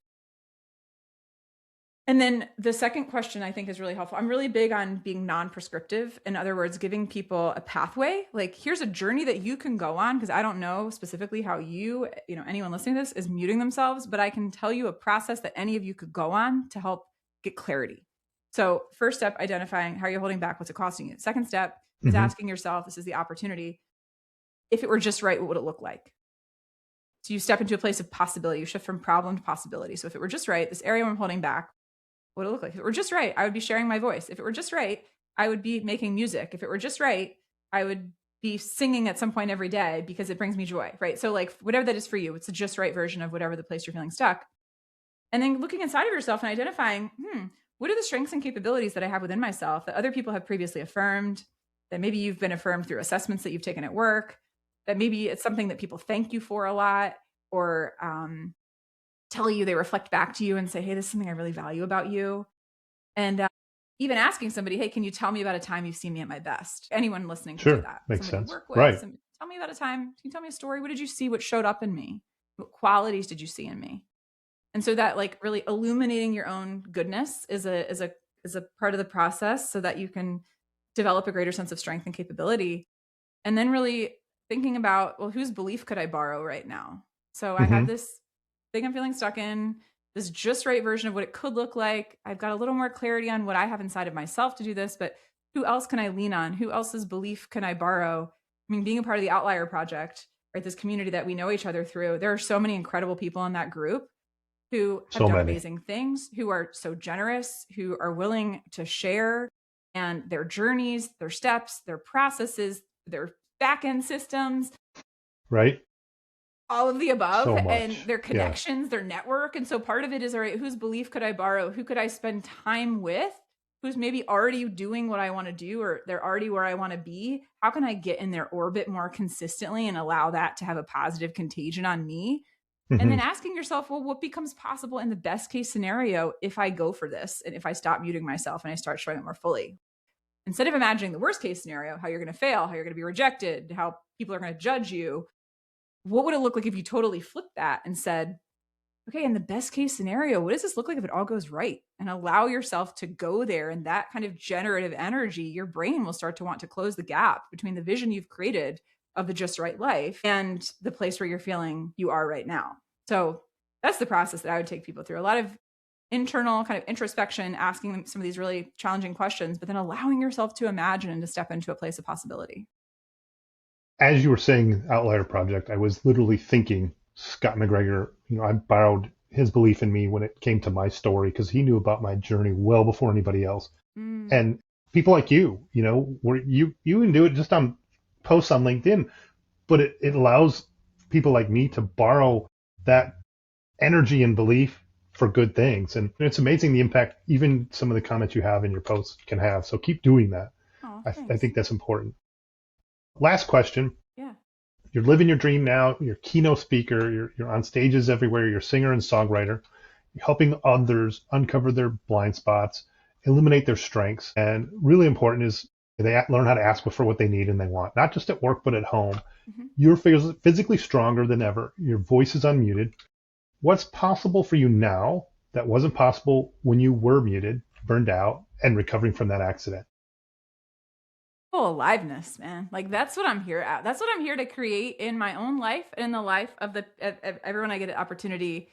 And then the second question I think is really helpful. I'm really big on being non-prescriptive. In other words, giving people a pathway. Here's a journey that you can go on, because I don't know specifically how anyone listening to this is muting themselves, but I can tell you a process that any of you could go on to help get clarity. So first step, identifying how you're holding back, what's it costing you. Second step is asking yourself, this is the opportunity. If it were just right, what would it look like? So you step into a place of possibility. You shift from problem to possibility. So if it were just right, this area where I'm holding back, what would it look like? If it were just right, I would be sharing my voice. If it were just right, I would be making music. If it were just right, I would be singing at some point every day because it brings me joy, right? So whatever that is for you, it's the just right version of whatever the place you're feeling stuck. And then looking inside of yourself and identifying, what are the strengths and capabilities that I have within myself that other people have previously affirmed, that maybe you've been affirmed through assessments that you've taken at work, that maybe it's something that people thank you for a lot, or tell you, they reflect back to you and say, hey, this is something I really value about you. And even asking somebody, hey, can you tell me about a time you've seen me at my best? Anyone listening could do Sure. that. Makes Somebody you sense. work with, Right. tell me about a time. Can you tell me a story? What did you see? What showed up in me? What qualities did you see in me? And so that like really illuminating your own goodness is a part of the process so that you can develop a greater sense of strength and capability. And then really thinking about, well, whose belief could I borrow right now? So I have Hmm. this thing I'm feeling stuck in, this just right version of what it could look like. I've got a little more clarity on what I have inside of myself to do this, but who else can I lean on? Who else's belief can I borrow? I mean, being a part of the Outlier Project, right? This community that we know each other through, there are so many incredible people in that group who have So done many. amazing things, who are so generous, who are willing to share and their journeys, their steps, their processes, their back end systems, Right. all of the above, So and much. their Yes. connections, their network. And so part of it is, all right, whose belief could I borrow? Who could I spend time with? Who's maybe already doing what I want to do, or they're already where I want to be? How can I get in their orbit more consistently and allow that to have a positive contagion on me? And then Hmm. asking yourself, well, what becomes possible in the best case scenario if I go for this and if I stop muting myself and I start showing it more fully? Instead of imagining the worst case scenario, how you're going to fail, how you're going to be rejected, how people are going to judge you, what would it look like if you totally flipped that and said, okay, in the best case scenario, what does this look like if it all goes right? And allow yourself to go there. And that kind of generative energy, your brain will start to want to close the gap between the vision you've created of the just right life and the place where you're feeling you are right now. So that's the process that I would take people through. A lot of internal kind of introspection, asking them some of these really challenging questions, but then allowing yourself to imagine and to step into a place of possibility. As you were saying Outlier Project, I was literally thinking Scott McGregor, I borrowed his belief in me when it came to my story because he knew about my journey well before anybody else. Mm. And people like where you can do it just on posts on LinkedIn, but it allows people like me to borrow that energy and belief for good things. And it's amazing the impact even some of the comments you have in your posts can have. So keep doing that. Oh, I thanks. think that's important. Last question. Yeah. You're living your dream now. You're a keynote speaker. You're on stages everywhere. You're a singer and songwriter. You're helping others uncover their blind spots, eliminate their strengths. And really important is they learn how to ask for what they need and they want, not just at work, but at home. Mm-hmm. You're physically stronger than ever. Your voice is unmuted. What's possible for you now that wasn't possible when you were muted, burned out, and recovering from that accident? Full aliveness, man. Like that's what I'm here at. That's what I'm here to create in my own life and in the life of of everyone I get an opportunity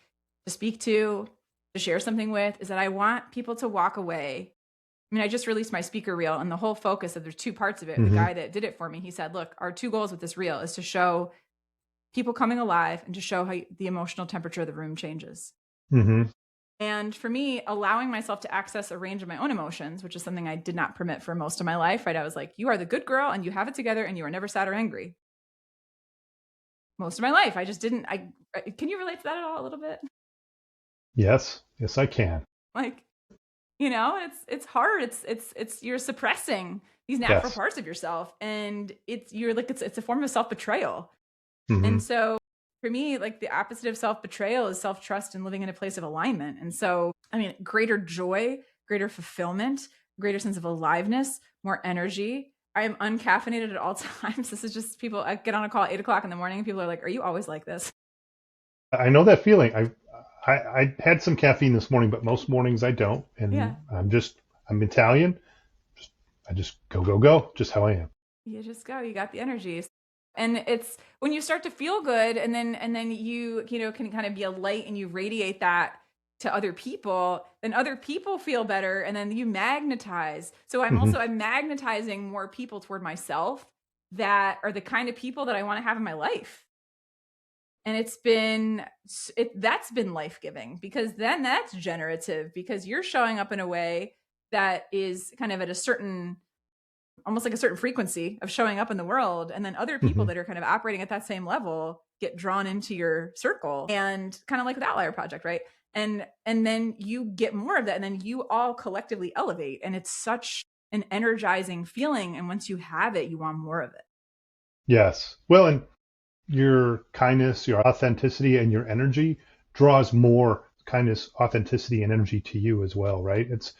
to speak to share something with, is that I want people to walk away. I mean, I just released my speaker reel, and the whole focus of there's two parts of it. The Hmm. guy that did it for me, he said, look, our two goals with this reel is to show people coming alive and to show how the emotional temperature of the room changes. Hmm. And for me, allowing myself to access a range of my own emotions, which is something I did not permit for most of my life, right? I was like, you are the good girl and you have it together and you are never sad or angry. Most of my life, I just didn't. Can you relate to that at all a little bit? Yes, yes, I can. Like, it's hard. It's you're suppressing these natural Yes. parts of yourself, and it's a form of self betrayal. Hmm. And so for me, like the opposite of self betrayal is self trust and living in a place of alignment. And so, I mean, greater joy, greater fulfillment, greater sense of aliveness, more energy. I am uncaffeinated at all times. This is just people. I get on a call at 8 o'clock in the morning, and people are like, "Are you always like this?" I know that feeling. I had some caffeine this morning, but most mornings I don't. Yeah, And I'm Italian. Just, I just go, go, go, just how I am. you just go. You got the energy. And it's when you start to feel good, and then you can kind of be a light and you radiate that to other people, then other people feel better, and then you magnetize. So Hmm. I'm magnetizing more people toward myself that are the kind of people that I want to have in my life. And that's been life-giving, because then that's generative, because you're showing up in a way that is kind of at a certain, almost like a certain frequency of showing up in the world, and then other people Hmm. that are kind of operating at that same level get drawn into your circle, and kind of like with Outlier Project, right? And then you get more of that, and then you all collectively elevate, and it's such an energizing feeling, and once you have it, you want more of it. Yes. Well, and your kindness, your authenticity, and your energy draws more kindness, authenticity, and energy to you as well, right? It's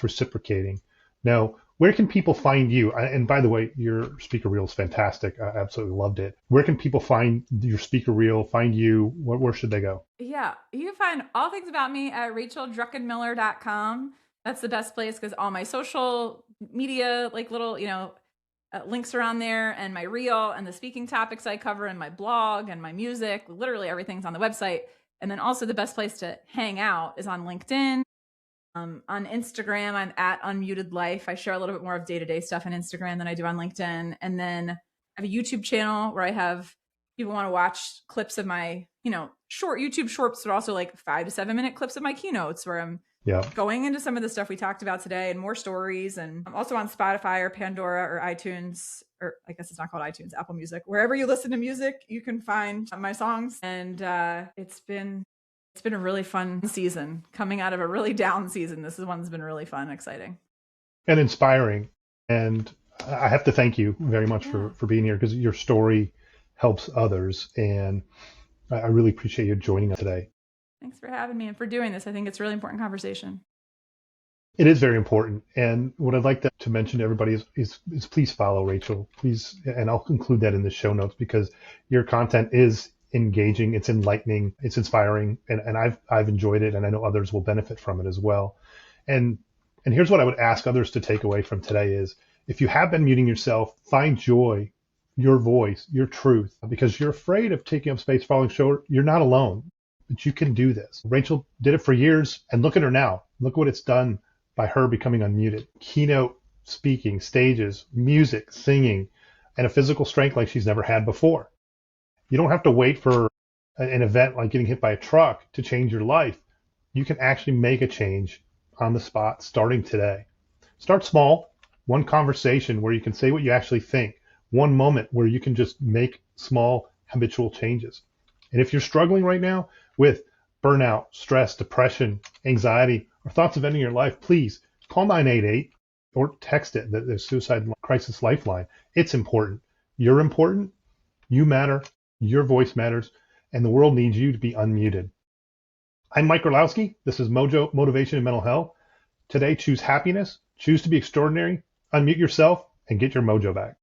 reciprocating. Now, where can people find you? And by the way, your speaker reel is fantastic. I absolutely loved it. Where can people find your speaker reel, find you? Where should they go? Yeah, you can find all things about me at racheldruckenmiller.com. That's the best place because all my social media, like little, links are on there, and my reel and the speaking topics I cover, and my blog and my music. Literally everything's on the website. And then also the best place to hang out is on LinkedIn. On Instagram, I'm at Unmuted Life. I share a little bit more of day-to-day stuff on Instagram than I do on LinkedIn. And then I have a YouTube channel where I have people want to watch clips of my, short YouTube shorts, but also like 5 to 7 minute clips of my keynotes where I'm going into some of the stuff we talked about today and more stories. And I'm also on Spotify or Pandora or iTunes, or I guess it's not called iTunes, Apple Music. Wherever you listen to music, you can find my songs. And it's been a really fun season. Coming out of a really down season, this one's been really fun, exciting, and inspiring. And I have to thank you very much for being here, because your story helps others. And I really appreciate you joining us today. Thanks for having me and for doing this. I think it's a really important conversation. It is very important. And what I'd like to mention to everybody is please follow Rachel, please. And I'll include that in the show notes, because your content is engaging, it's enlightening, it's inspiring, and I've enjoyed it, and I know others will benefit from it as well. And here's what I would ask others to take away from today is, if you have been muting yourself, find joy, your voice, your truth, because you're afraid of taking up space, falling short. You're not alone, but you can do this. Rachel did it for years, and look at her now. Look what it's done by her becoming unmuted. Keynote speaking, stages, music, singing, and a physical strength like she's never had before. You don't have to wait for an event like getting hit by a truck to change your life. You can actually make a change on the spot starting today. Start small, one conversation where you can say what you actually think, one moment where you can just make small habitual changes. And if you're struggling right now with burnout, stress, depression, anxiety, or thoughts of ending your life, please call 988 or text it, the Suicide Crisis Lifeline. It's important. You're important. You matter. Your voice matters, and the world needs you to be unmuted. I'm Mike Orlowski. This is Mojo, Motivation and Mental Health. Today, choose happiness, choose to be extraordinary, unmute yourself, and get your mojo back.